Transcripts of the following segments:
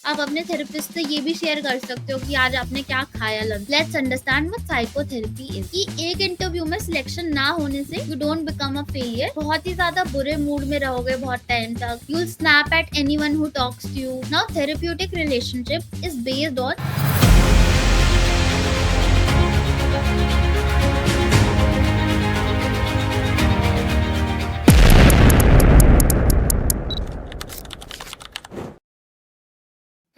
आप अपने थेरेपिस्ट से ये भी शेयर कर सकते हो कि आज आपने क्या खाया lunch. Let's understand what psychotherapy is. कि एक इंटरव्यू में सिलेक्शन ना होने से you don't become a failure. बहुत ही ज्यादा बुरे मूड में रहोगे बहुत टाइम तक। You will snap at anyone who talks to you. Now therapeutic relationship is based on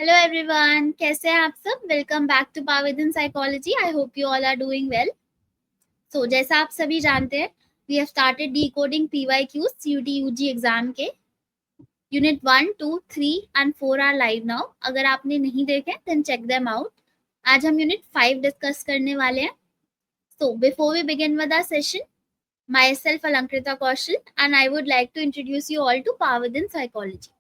hello everyone, कैसे हैं आप सब? Welcome back to power in psychology. I hope you all are doing well. So जैसा आप सभी जानते हैं, we have started decoding PYQs CUET UG exam के। Unit 1, 2, 3 and 4 are live now. अगर आपने नहीं देखे देन चेक देम आउट। आज हम यूनिट 5 डिस्कस करने वाले हैं। So before we begin with our session, myself Alankrita Kaushal and I would like to introduce you all to Power Within Psychology.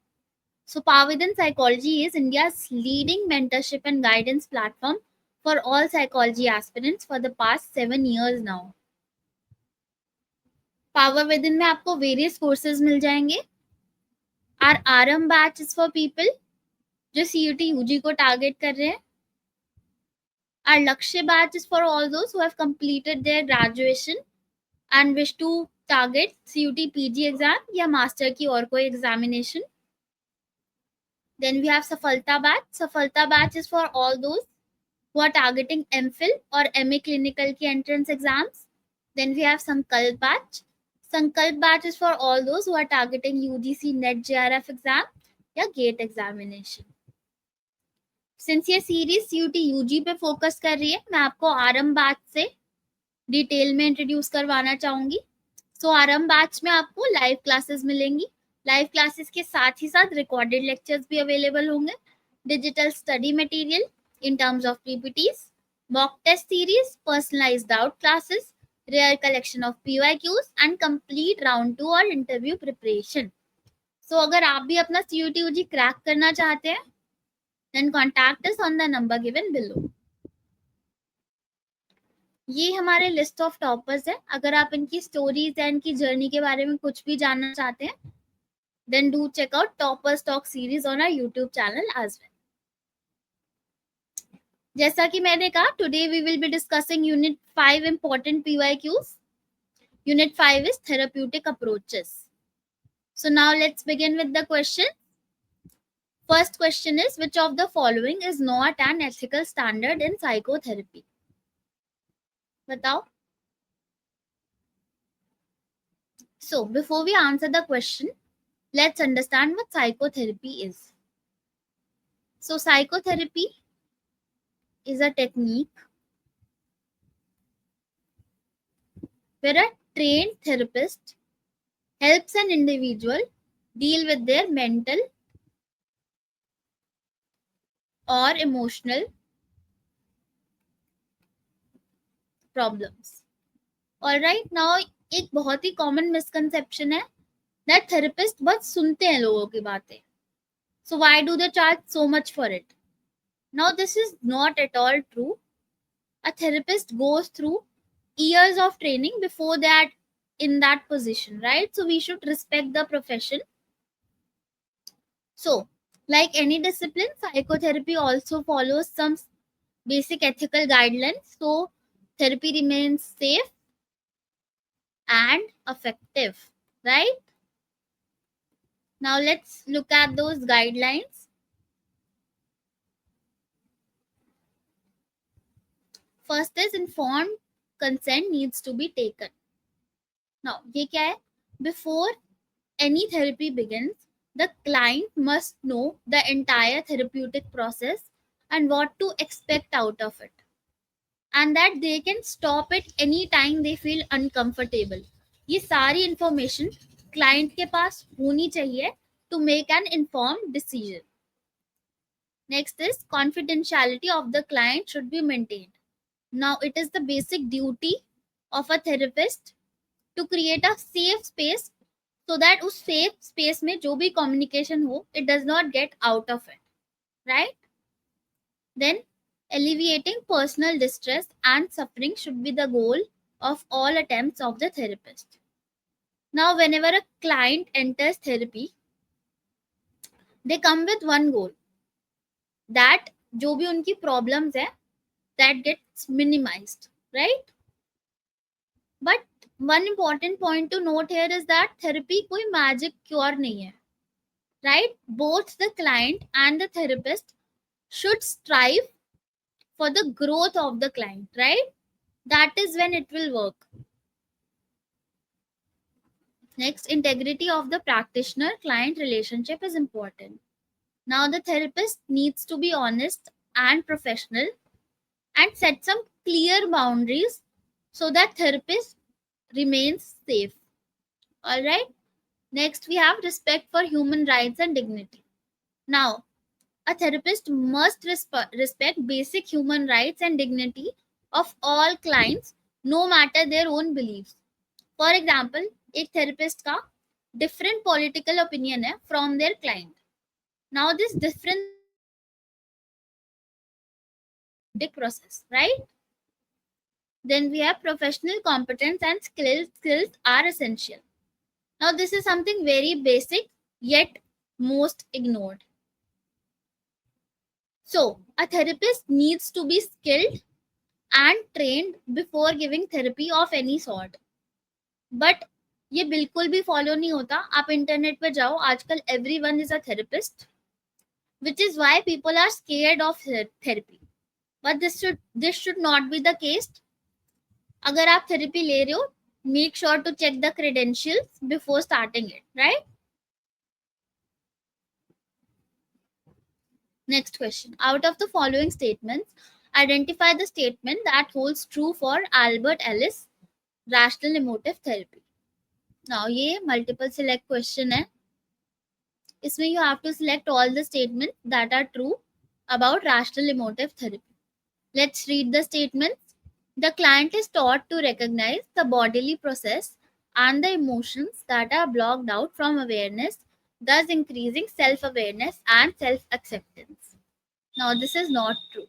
So Power Within Psychology is India's leading mentorship and guidance platform for all psychology aspirants for the past 7 years now. Power Within में आपको various courses मिल जाएंगे. Our AARAMBH Batch is for people जो CUET UG को target कर रहे हैं. Our Lakshaya Batch is for all those who have completed their graduation and wish to target CUET PG exam या master की और कोई examination. Then we have Safalta Batch. Safalta Batch is for all those who are targeting MPhil or MA clinical की entrance exams. Then we have Sankalp Batch. Sankalp Batch is for all those who are targeting UGC NET JRF exam या GATE examination. Since ये series CUET UG पे focus कर रही है, मैं आपको आरंभ बैच से डिटेल में इंट्रोड्यूस करवाना चाहूंगी. सो आरंभ बैच में आपको लाइव क्लासेस मिलेंगी. लाइव क्लासेस के साथ ही साथ रिकॉर्डेड लेक्चर्स भी अवेलेबल होंगे. Digital study material in terms of PPTs, mock test series, personalized doubt classes, rare collection of PYQs and complete round 2 और interview preparation. So अगर आप भी अपना CUET UG क्रैक करना चाहते हैं then contact us on the number given below. ये हमारे लिस्ट ऑफ टॉपर्स है. अगर आप इनकी स्टोरीज एंड इनकी जर्नी के बारे में कुछ भी जानना चाहते हैं then do check out Toppers Talk series on our YouTube channel as well. जैसा कि मैंने कहा, today we will be discussing unit 5 important PYQs. Unit 5 is therapeutic approaches. So now let's begin with the question. First question is, which of the following is not an ethical standard in psychotherapy? बताओ. So before we answer the question, let's understand what psychotherapy is. So psychotherapy is a technique where a trained therapist helps an individual deal with their mental or emotional problems. Alright, now एक बहुत ही common misconception है that therapist बस सुनते हैं लोगों की बातें. So why do they charge so much for it? Now this is not at all true. A therapist goes through years of training before that in that position, right? So we should respect the profession. So like any discipline, psychotherapy also follows some basic ethical guidelines so therapy remains safe and effective, right? Now let's look at those guidelines. First is informed consent needs to be taken. Now ये क्या है? Before any therapy begins, the client must know the entire therapeutic process and what to expect out of it, and that they can stop it anytime they feel uncomfortable. ये सारी information client के पास होनी चाहिए to make an informed decision. Next is confidentiality of the client should be maintained. Now it is the basic duty of a therapist to create a safe space so that उस safe space में जो भी communication हो, it does not get out of it, right? Then alleviating personal distress and suffering should be the goal of all attempts of the therapist. Now whenever a client enters therapy, they come with one goal. that जो भी उनकी problems है that gets minimized, right? But one important point to note here is that therapy कोई magic cure नहीं है, right? Both the client and the therapist should strive for the growth of the client, right? That is when it will work. Next, integrity of the practitioner client relationship is important. Now, the therapist needs to be honest and professional and set some clear boundaries so that therapist remains safe. All right. Next, we have respect for human rights and dignity. Now, a therapist must respect basic human rights and dignity of all clients, no matter their own beliefs. For example, एक therapist का different political opinion है from their client. Now, this difference process, right? Then we have professional competence and skills are essential. Now, this is something very basic yet most ignored. So, a therapist needs to be skilled and trained before giving therapy of any sort. But ये बिल्कुल भी follow नहीं होता. आप internet पे जाओ, आजकल everyone is a therapist, which is why people are scared of therapy. But this should not be the case. अगर आप therapy ले रहे हो, make sure to check the credentials before starting it, right? Next question. Out of the following statements, identify the statement that holds true for Albert Ellis rational emotive therapy. Now, ये multiple select question है. इसमें you have to select all the statements that are true about rational emotive therapy. Let's read the statements. The client is taught to recognize the bodily process and the emotions that are blocked out from awareness, thus increasing self-awareness and self-acceptance. Now, this is not true.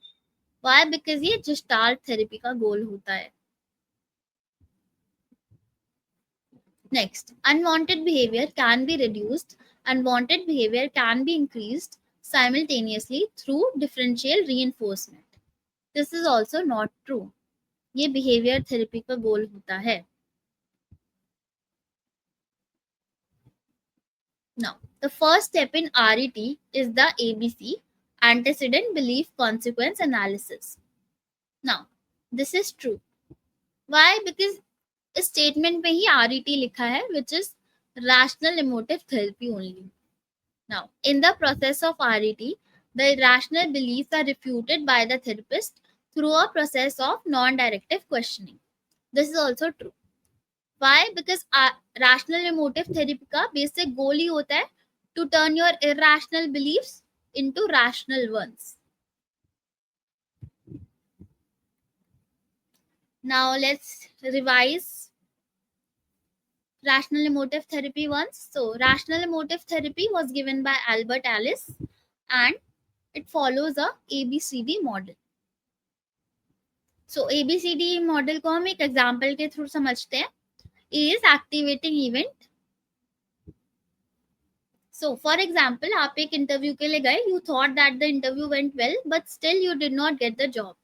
Why? Because ये gestalt therapy का goal होता है. Next, unwanted behavior can be reduced, unwanted behavior can be increased simultaneously through differential reinforcement. This is also not true. ये behavior therapy का goal होता है. Now, the first step in RET is the ABC, antecedent belief consequence analysis. Now, this is true. Why? Because इस statement पे ही RET लिखा है, which is rational emotive therapy only. Now, in the process of RET, the irrational beliefs are refuted by the therapist through a process of non-directive questioning. This is also true. Why? Because rational emotive therapy का basic goal ही होता है to turn your irrational beliefs into rational ones. Now, let's revise rational emotive therapy once. So, rational emotive therapy was given by Albert Ellis and it follows a ABCD model. So, ABCD model को हम एक example के through समझते हैं. A is activating event. So, for example, आप एक interview के लिए गए, you thought that the interview went well, but still you did not get the job.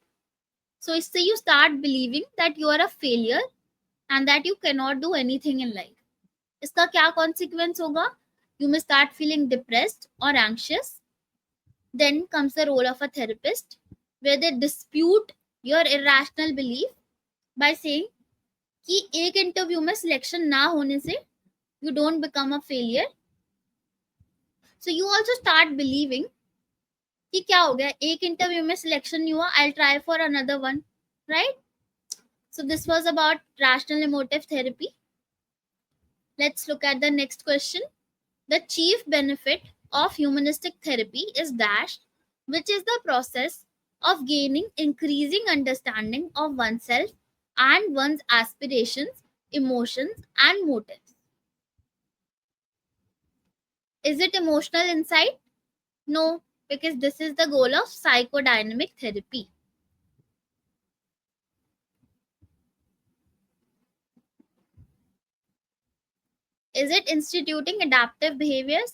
So, इससे you start believing that you are a failure and that you cannot do anything in life. इसका क्या consequence होगा? You may start feeling depressed or anxious. Then comes the role of a therapist, where they dispute your irrational belief by saying कि एक interview में selection ना होने से you don't become a failure. So you also start believing कि क्या हो गया, एक इंटरव्यू में सिलेक्शन नहीं हुआ, I'll try for another one, right? So this was about rational emotive therapy. Let's look at the next question. The chief benefit of humanistic therapy is dash, which is the process of gaining increasing understanding of oneself and one's aspirations, emotions, and motives. Is it emotional insight? No, because this is the goal of psychodynamic therapy. Is it instituting adaptive behaviors?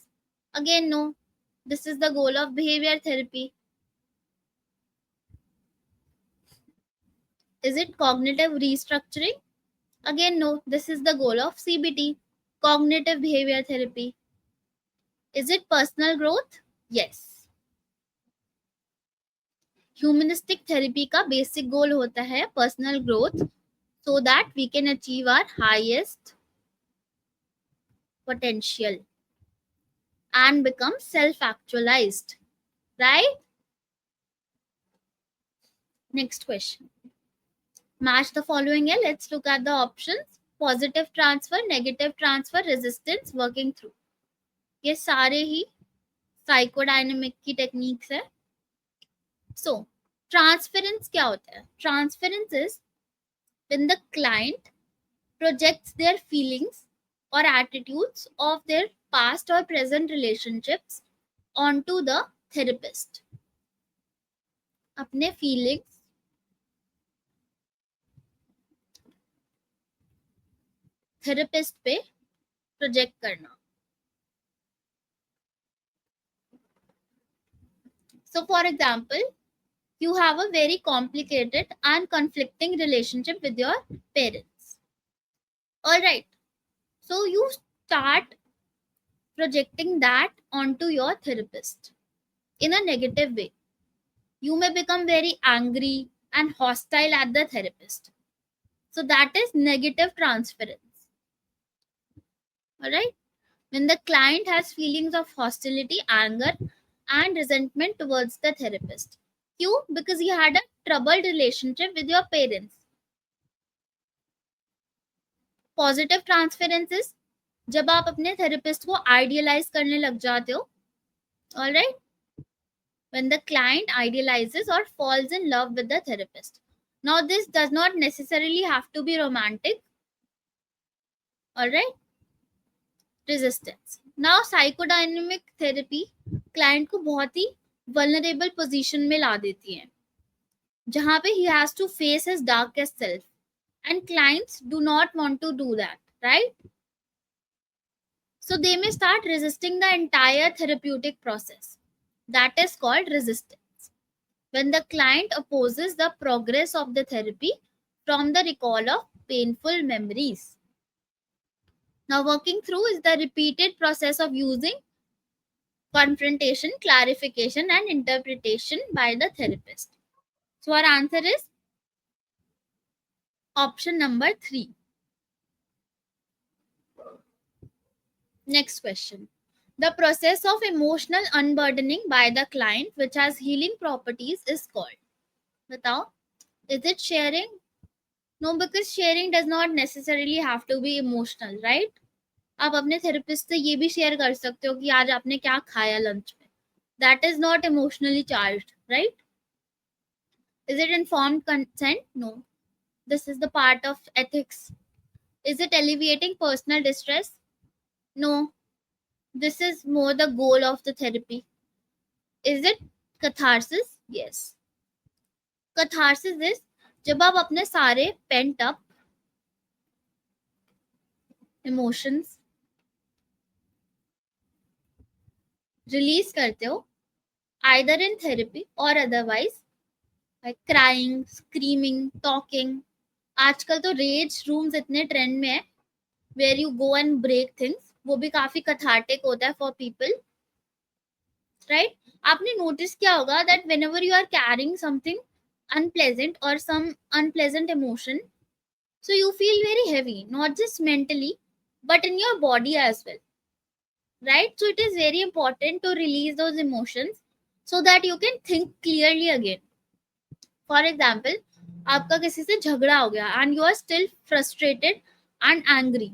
Again, no. This is the goal of behavior therapy. Is it cognitive restructuring? Again, no. This is the goal of CBT, cognitive behavior therapy. Is it personal growth? Yes. Humanistic therapy का basic goal होता है personal growth, so that we can achieve our highest potential and become self-actualized, right? Next question. Match the following है. Let's look at the options. Positive transfer, negative transfer, resistance, working through. ये सारे ही psychodynamic की techniques है. So, transference क्या होता है? Transference is when the client projects their feelings or attitudes of their past or present relationships onto the therapist. अपने feelings therapist पे project करना. So, for example, you have a very complicated and conflicting relationship with your parents. All right. So, you start projecting that onto your therapist in a negative way. You may become very angry and hostile at the therapist. So, that is negative transference. All right. When the client has feelings of hostility, anger, and resentment towards the therapist. क्यों? Because you had a troubled relationship with your parents. Positive transference is जब आप अपने therapist को idealize करने लग जाते हो. All right. When the client idealizes or falls in love with the therapist. Now, this does not necessarily have to be romantic. All right. Resistance. Now, psychodynamic therapy client को बहुत ही vulnerable position में ला देती है, जहाँ पे he has to face his darkest self, and clients do not want to do that, right? So they may start resisting the entire therapeutic process. That is called resistance. When the client opposes the progress of the therapy from the recall of painful memories. Now, working through is the repeated process of using confrontation, clarification, and interpretation by the therapist. So, our answer is option number 3. Next question. The process of emotional unburdening by the client, which has healing properties, is called. Batao, is it sharing? No, because sharing does not necessarily have to be emotional, right? आप अपने therapist से ये भी share कर सकते हो कि आज आपने क्या खाया लंच में. That is not emotionally charged, right? Is it informed consent? No. This is the part of ethics. Is it alleviating personal distress? No. This is more the goal of the therapy. Is it catharsis? Yes. Catharsis is जब आप अपने सारे pent up emotions release करते हो, either in therapy or otherwise, like crying, screaming, talking. आजकल तो rage rooms इतने trend में है, where you go and break things. वो भी काफी cathartic होता है for people, right? आपने notice किया होगा that whenever you are carrying something unpleasant or some unpleasant emotion, so you feel very heavy, not just mentally, but in your body as well, right? So it is very important to release those emotions so that you can think clearly again. For example, आपका किसी से झगड़ा हो गया and you are still frustrated and angry.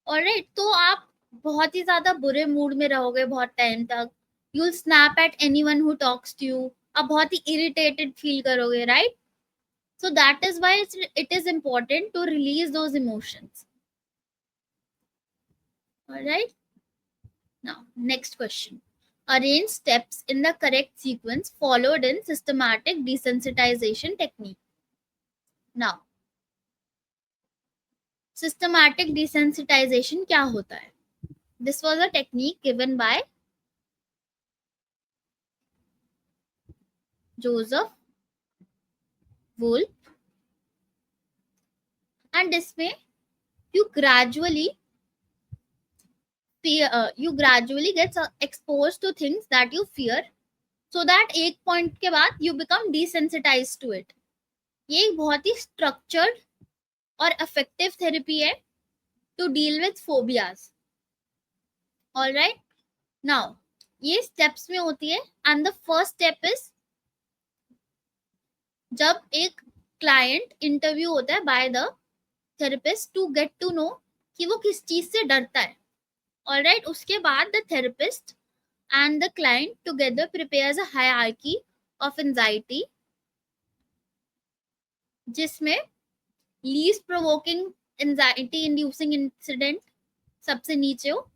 Alright, तो आप बहुत ही ज्यादा बुरे मूड में रहोगे बहुत टाइम तक. You'll snap at anyone who talks to you. आप बहुत ही irritated feel करोगे, right? So that is why it is important to release those emotions. Alright. Now, next question. Arrange steps in the correct sequence followed in systematic desensitization technique. Now, systematic desensitization क्या होता है? This was a technique given by Joseph Wolf, and इसमें you gradually you gradually get exposed to things that you fear, so that एक point के बाद you become desensitized to it. ये एक बहुत ही structured और effective therapy है to deal with phobias. All right, now ये steps में होती है, and the first step is जब एक client interview होता है by the therapist to get to know कि वो किस चीज से डरता है. All right, उसके बाद the therapist and the client together prepares a hierarchy of anxiety, जिसमें least provoking anxiety inducing incident सबसे नीचे हो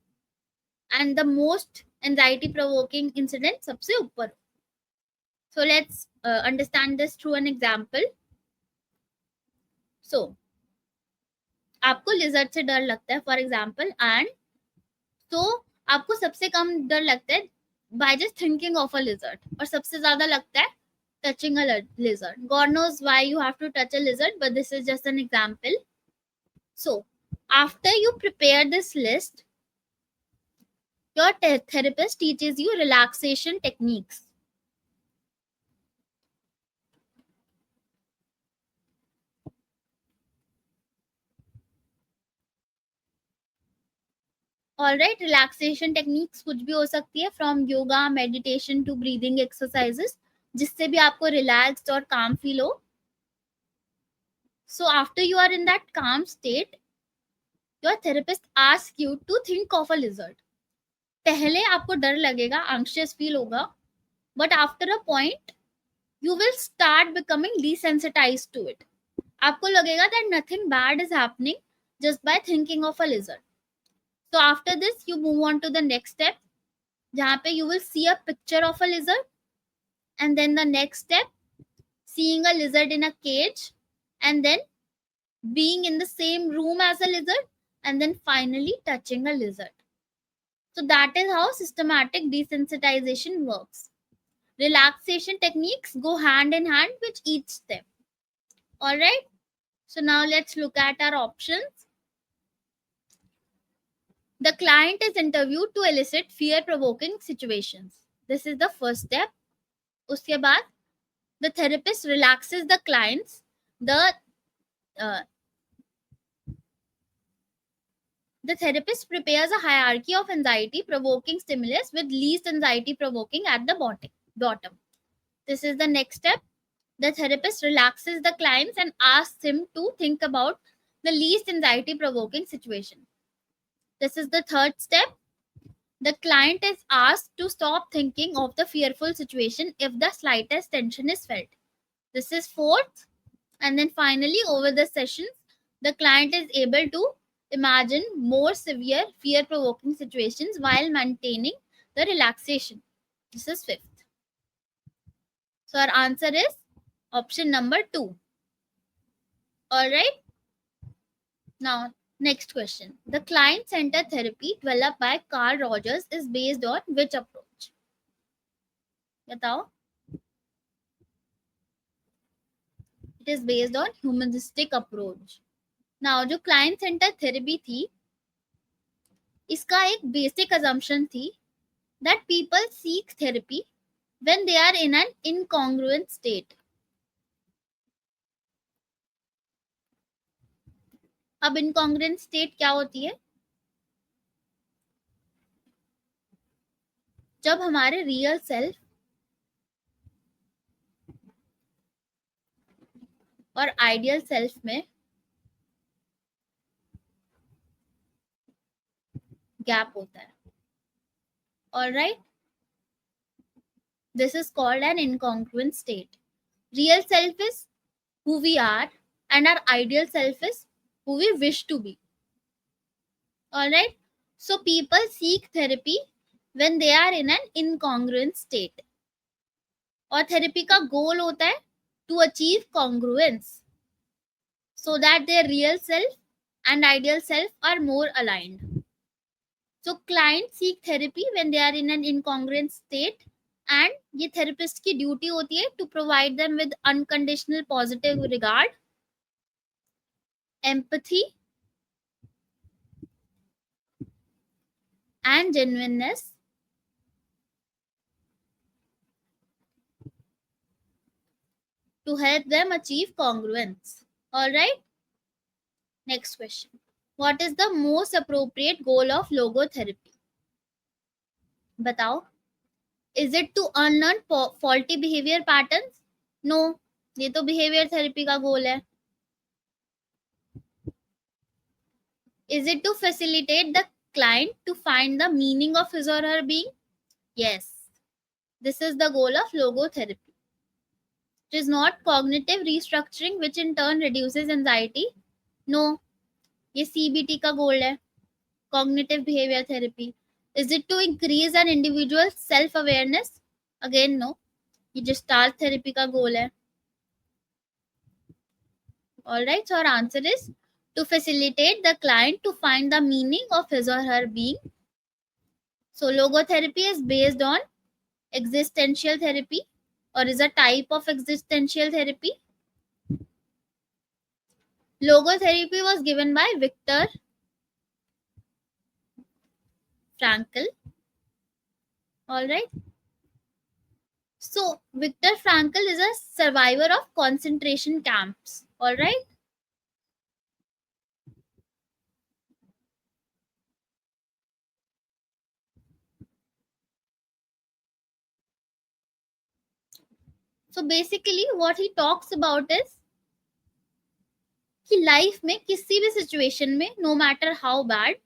and the most anxiety provoking incident सबसे ऊपर. So let's understand this through an example. So आपको lizard से डर लगता है for example, and so आपको सबसे कम डर लगता है by just thinking of a lizard, और सबसे ज्यादा लगता है touching a lizard. God knows why you have to touch a lizard, but this is just an example. So after you prepare this list, your therapist teaches you relaxation techniques. Alright, relaxation techniques कुछ भी हो सकती है, from yoga, meditation to breathing exercises, जिससे भी आपको relaxed और calm feel हो. So after you are in that calm state, your therapist asks you to think of a lizard. पहले आपको डर लगेगा, anxious feel होगा, but after a point you will start becoming desensitized to it. आपको लगेगा that nothing bad is happening just by thinking of a lizard. So after this you move on to the next step, जहाँ पे you will see a picture of a lizard, and then the next step, seeing a lizard in a cage, and then being in the same room as a lizard, and then finally touching a lizard. So that is how systematic desensitization works. Relaxation techniques go hand in hand with each step. All right, so now let's look at our options. The client is interviewed to elicit fear-provoking situations. This is the first step. उसके बाद the therapist relaxes the clients. The therapist prepares a hierarchy of anxiety-provoking stimulus with least anxiety-provoking at the bottom. This is the next step. The therapist relaxes the clients and asks him to think about the least anxiety-provoking situation. This is the third step. The client is asked to stop thinking of the fearful situation if the slightest tension is felt. This is fourth. And then finally, over the sessions, the client is able to imagine more severe fear-provoking situations while maintaining the relaxation. This is fifth. So our answer is option number 2. All right. Now, next question. The client-centered therapy developed by Carl Rogers is based on which approach? बताओ. It is based on humanistic approach. Now, जो client-centered therapy थी, इसका एक basic assumption थी that people seek therapy when they are in an incongruent state. अब incongruent state क्या होती है? जब हमारे real self और ideal self में gap होता है. All right, this is called an incongruent state. Real self is who we are and our ideal self is who we wish to be. All right, so people seek therapy when they are in an incongruent state. और therapy का goal होता है to achieve congruence so that their real self and ideal self are more aligned. So clients seek therapy when they are in an incongruent state, and ये therapist की duty होती है to provide them with unconditional positive regard, empathy and genuineness to help them achieve congruence. All right. Next question. What is the most appropriate goal of logotherapy? बताओ. Is it to unlearn faulty behavior patterns? No. ये तो behavior therapy का goal है. Is it to facilitate the client to find the meaning of his or her being? Yes. This is the goal of logotherapy. It is not cognitive restructuring which in turn reduces anxiety. No. ये CBT का goal है. Cognitive behavior therapy. Is it to increase an individual's self-awareness? Again, no. ये Gestalt therapy का goal है. Alright, so our answer is to facilitate the client to find the meaning of his or her being. So logotherapy is based on existential therapy or is a type of existential therapy. Logotherapy was given by Viktor Frankl. Alright. So Viktor Frankl is a survivor of concentration camps. Alright. So basically what he talks about is कि life में किसी भी situation में no matter how bad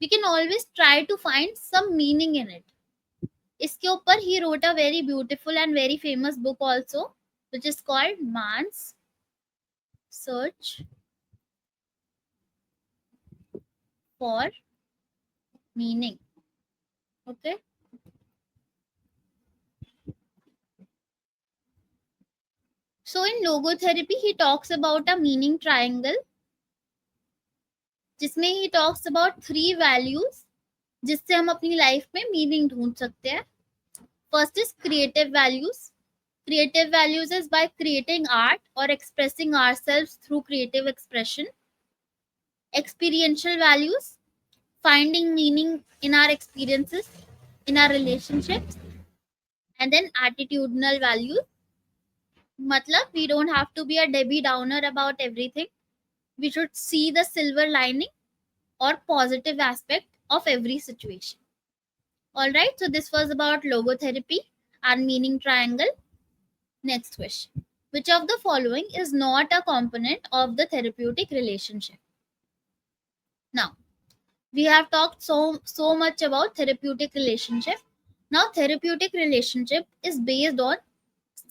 we can always try to find some meaning in it. इसके ऊपर ही wrote a very beautiful and very famous book also which is called man's search for meaning. Okay. So in logotherapy, he talks about a meaning triangle, जिसमें he talks about 3 values, जिससे हम अपनी life में meaning ढूंढ सकते हैं. First is creative values. Creative values is by creating art or expressing ourselves through creative expression. Experiential values, finding meaning in our experiences, in our relationships. And then attitudinal values. Matlab, we don't have to be a Debbie Downer about everything. We should see the silver lining or positive aspect of every situation. Alright, so this was about logotherapy and meaning triangle. Next question. Which of the following is not a component of the therapeutic relationship? Now, we have talked so much about therapeutic relationship. Now, therapeutic relationship is based on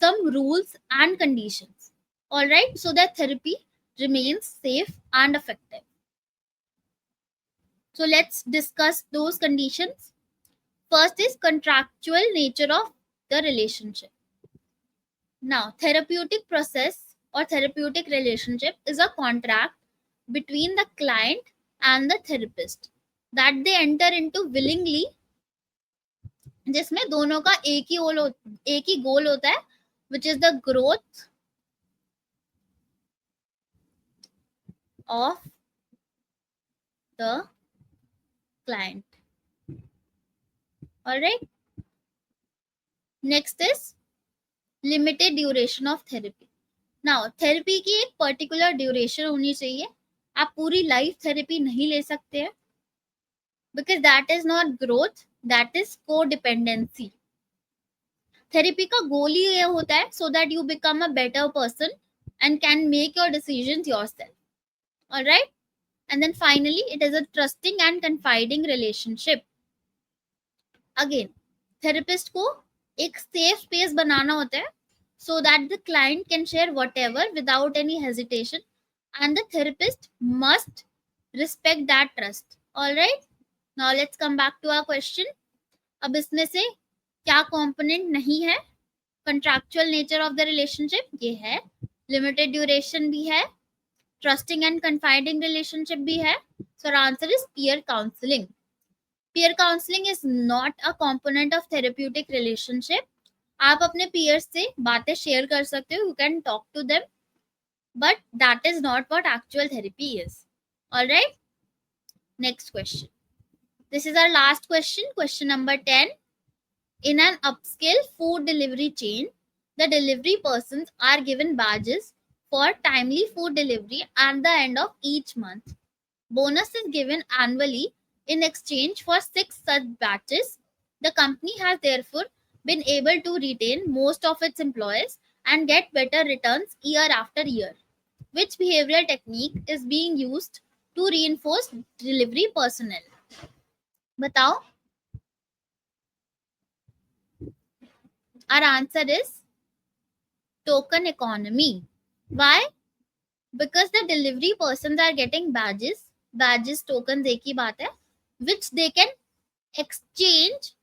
some rules and conditions. Alright, so that therapy remains safe and effective. So let's discuss those conditions. First is contractual nature of the relationship. Now, therapeutic process or therapeutic relationship is a contract between the client and the therapist that they enter into willingly, जिसमें दोनों का एक ही गोल होता है, which is the growth of the client. All right. Next is limited duration of therapy. Now, therapy की एक particular duration होनी चाहिए. आप पूरी लाइफ थेरेपी नहीं ले सकते हैं, because that is not growth, that is codependency. Therapy का गोल ही ये होता है so that you become a better person and can make your decisions yourself. All right. And then finally, it is a trusting and confiding relationship. Again, therapist को एक safe space बनाना होता है so that the client can share whatever without any hesitation, and the therapist must respect that trust. All right. Now let's come back to our question. अब इसमें से क्या component नहीं है? Contractual nature of the relationship ये है, limited duration भी है, trusting and confiding relationship भी है. So our answer is peer counseling. Peer counseling is not a component of therapeutic relationship. आप अपने peers से बातें share कर सकते हो, you can talk to them, but that is not what actual therapy is. All right, next question. This is our last question, question number 10. In an upscale food delivery chain, the delivery persons are given badges for timely food delivery at the end of each month. Bonus is given annually in exchange for 6 such batches. The company has therefore been able to retain most of its employees and get better returns year after year. Which behavioral technique is being used to reinforce delivery personnel? बताओ. Our answer is token economy. Why? Because the delivery persons are getting badges. Badges, tokens एक ही बात है, which they can exchange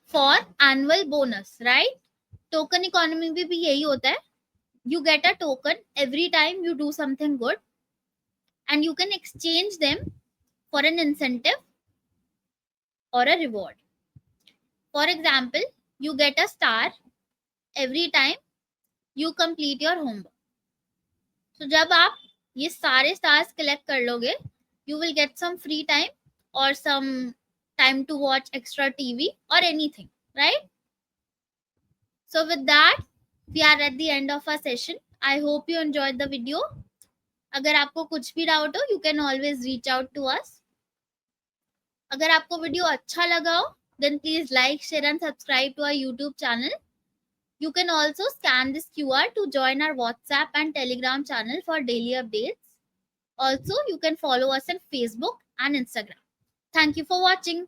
for annual bonus, right? Token economy में भी यही होता है. You get a token every time you do something good, and you can exchange them for an incentive or a reward. For example, you get a star every time you complete your homework. So जब आप ये सारे stars collect कर लोगे, you will get some free time or some time to watch extra TV or anything, right? So with that, we are at the end of our session. I hope you enjoyed the video. अगर आपको कुछ भी doubt हो, you can always reach out to us. अगर आपको video अच्छा लगा हो, then please like, share and subscribe to our YouTube channel. You can also scan this QR to join our WhatsApp and Telegram channel for daily updates. Also, you can follow us on Facebook and Instagram. Thank you for watching.